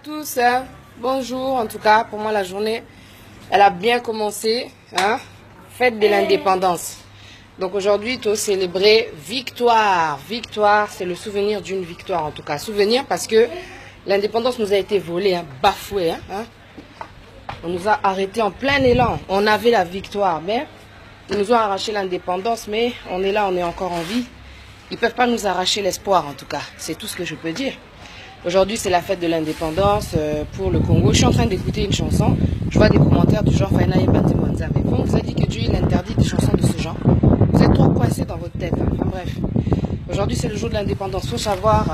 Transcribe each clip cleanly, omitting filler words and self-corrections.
tous, hein. Bonjour. En tout cas, pour moi, la journée, elle a bien commencé. Hein. Fête de l'indépendance. Donc aujourd'hui, tu as célébré victoire. Victoire, c'est le souvenir d'une victoire, en tout cas. Souvenir parce que l'indépendance nous a été volée, hein, bafouée. Hein. On nous a arrêtés en plein élan. On avait la victoire, mais ils nous ont arraché l'indépendance, mais on est là, on est encore en vie. Ils ne peuvent pas nous arracher l'espoir, en tout cas. C'est tout ce que je peux dire. Aujourd'hui, c'est la fête de l'indépendance pour le Congo. Je suis en train d'écouter une chanson. Je vois des commentaires du genre Faina et Batemonza. Mais bon, on vous a dit que Dieu il interdit des chansons de ce genre. Vous êtes trop coincés dans votre tête. Hein. Enfin bref. Aujourd'hui, c'est le jour de l'indépendance. Il faut savoir,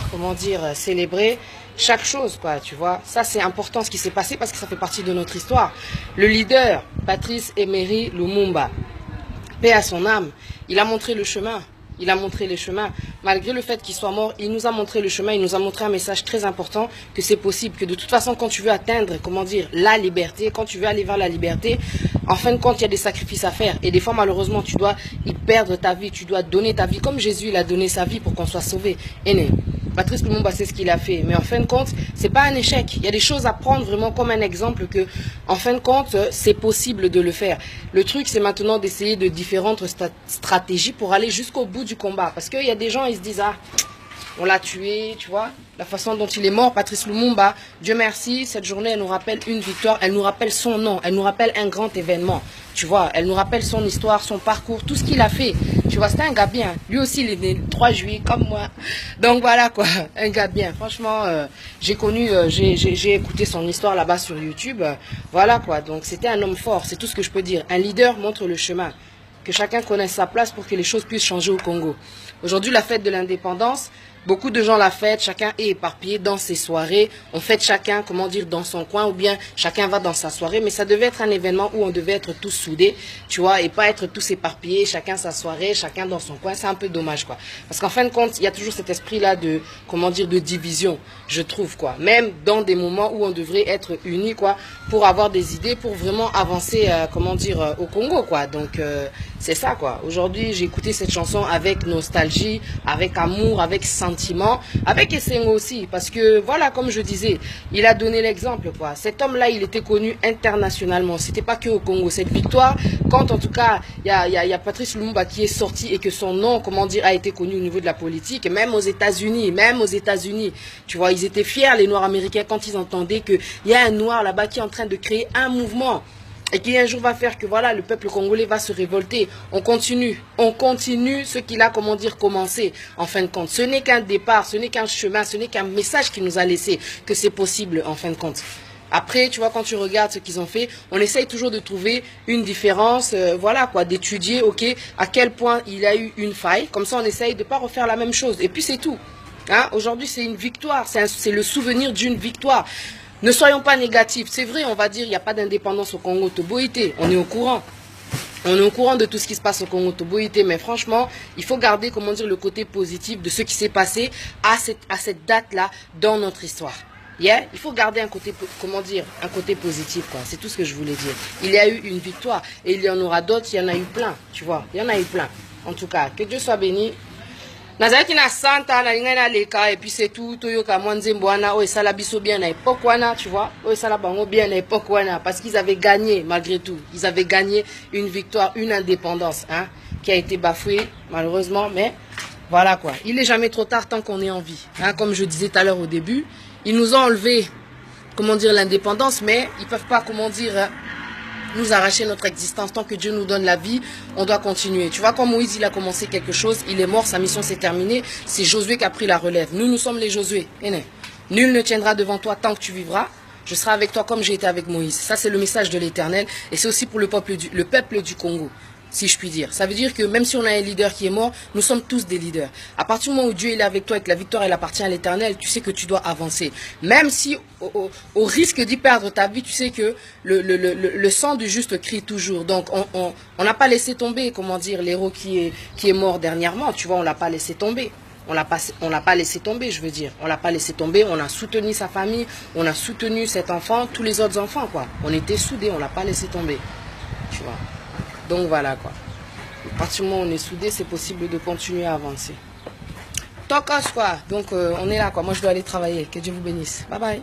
comment dire, célébrer chaque chose, quoi, tu vois. Ça, c'est important ce qui s'est passé parce que ça fait partie de notre histoire. Le leader, Patrice Emery Lumumba, paix à son âme, il a montré le chemin. Il a montré les chemins. Malgré le fait qu'il soit mort, il nous a montré le chemin, il nous a montré un message très important, que c'est possible, que de toute façon, quand tu veux atteindre, comment dire, la liberté, quand tu veux aller vers la liberté, en fin de compte, il y a des sacrifices à faire. Et des fois, malheureusement, tu dois y perdre ta vie, tu dois donner ta vie, comme Jésus, il a donné sa vie pour qu'on soit sauvé. Et Patrice Lumumba, c'est ce qu'il a fait. Mais en fin de compte, c'est pas un échec. Il y a des choses à prendre vraiment comme un exemple que, en fin de compte, c'est possible de le faire. Le truc, c'est maintenant d'essayer de différentes stratégies pour aller jusqu'au bout du combat. Parce qu'il y a des gens, ils se disent, ah, on l'a tué, tu vois. La façon dont il est mort, Patrice Lumumba, Dieu merci, cette journée, elle nous rappelle une victoire, elle nous rappelle son nom, elle nous rappelle un grand événement, tu vois. Elle nous rappelle son histoire, son parcours, tout ce qu'il a fait, tu vois. C'était un gars bien. Lui aussi, il est né le 3 juillet, comme moi. Donc voilà, quoi, un gars bien. Franchement, j'ai connu, j'ai écouté son histoire là-bas sur YouTube. Voilà, quoi. Donc c'était un homme fort, c'est tout ce que je peux dire. Un leader montre le chemin. Que chacun connaisse sa place pour que les choses puissent changer au Congo. Aujourd'hui, la fête de l'indépendance, beaucoup de gens la fêtent, chacun est éparpillé dans ses soirées. On fête chacun, comment dire, dans son coin ou bien chacun va dans sa soirée. Mais ça devait être un événement où on devait être tous soudés, tu vois, et pas être tous éparpillés, chacun sa soirée, chacun dans son coin. C'est un peu dommage, quoi. Parce qu'en fin de compte, il y a toujours cet esprit-là de, comment dire, de division, je trouve, quoi. Même dans des moments où on devrait être unis, quoi, pour avoir des idées, pour vraiment avancer, comment dire, au Congo, quoi. Donc, c'est ça, quoi. Aujourd'hui, j'ai écouté cette chanson avec nostalgie, avec amour, avec sentiment, avec Essengo aussi. Parce que, voilà, comme je disais, il a donné l'exemple, quoi. Cet homme-là, il était connu internationalement. C'était pas que au Congo. Cette victoire, quand en tout cas, il y a Patrice Lumumba qui est sorti et que son nom, comment dire, a été connu au niveau de la politique, même aux États-Unis, tu vois, ils étaient fiers, les Noirs américains, quand ils entendaient qu'il y a un Noir là-bas qui est en train de créer un mouvement. Et qui un jour va faire que voilà, le peuple congolais va se révolter. On continue ce qu'il a, comment dire, commencé. En fin de compte, ce n'est qu'un départ, ce n'est qu'un chemin, ce n'est qu'un message qu'il nous a laissé, que c'est possible en fin de compte. Après, tu vois, quand tu regardes ce qu'ils ont fait, on essaye toujours de trouver une différence, voilà quoi, d'étudier, ok, à quel point il a eu une faille. Comme ça, on essaye de ne pas refaire la même chose. Et puis c'est tout. Hein? Aujourd'hui, c'est une victoire, c'est le souvenir d'une victoire. Ne soyons pas négatifs. C'est vrai, on va dire, il n'y a pas d'indépendance au Congo Toboïté. On est au courant. On est au courant de tout ce qui se passe au Congo Toboïté. Mais franchement, il faut garder, comment dire, le côté positif de ce qui s'est passé à cette date-là dans notre histoire. Yeah? Il faut garder un côté, comment dire, un côté positif, quoi. C'est tout ce que je voulais dire. Il y a eu une victoire. Et il y en aura d'autres. Il y en a eu plein, tu vois. Il y en a eu plein. En tout cas, que Dieu soit béni. Nazaki na santa na linga na leka et puis c'est tout toyoka mwanzembo wana o esala biso bien na époque wana, tu vois, o esala bango bien na époque wana parce qu'ils avaient gagné malgré tout. Ils avaient gagné une victoire, une indépendance, hein, qui a été bafouée malheureusement, mais voilà quoi. Il n'est jamais trop tard tant qu'on est en vie, hein, comme je disais tout à l'heure au début, ils nous ont enlevé, comment dire, l'indépendance, mais ils peuvent pas, comment dire, nous arracher notre existence. Tant que Dieu nous donne la vie, on doit continuer. Tu vois, quand Moïse il a commencé quelque chose, il est mort, sa mission s'est terminée. C'est Josué qui a pris la relève. Nous sommes les Josué. Nul ne tiendra devant toi tant que tu vivras. Je serai avec toi comme j'ai été avec Moïse. Ça, c'est le message de l'Éternel. Et c'est aussi pour le peuple du Congo, si je puis dire. Ça veut dire que même si on a un leader qui est mort, nous sommes tous des leaders. À partir du moment où Dieu est avec toi et que la victoire elle appartient à l'Éternel, tu sais que tu dois avancer. Même si au risque d'y perdre ta vie, tu sais que le sang du juste crie toujours. Donc on n'a pas laissé tomber, comment dire, l'héros qui est mort dernièrement. Tu vois, on l'a pas laissé tomber. On l'a pas laissé tomber, je veux dire. On l'a pas laissé tomber. On a soutenu sa famille, on a soutenu cet enfant, tous les autres enfants, quoi. On était soudés, on l'a pas laissé tomber. Tu vois. Donc voilà quoi. À partir du moment où on est soudés, c'est possible de continuer à avancer. tokos quoi. Donc on est là quoi. Moi je dois aller travailler. Que Dieu vous bénisse. Bye bye.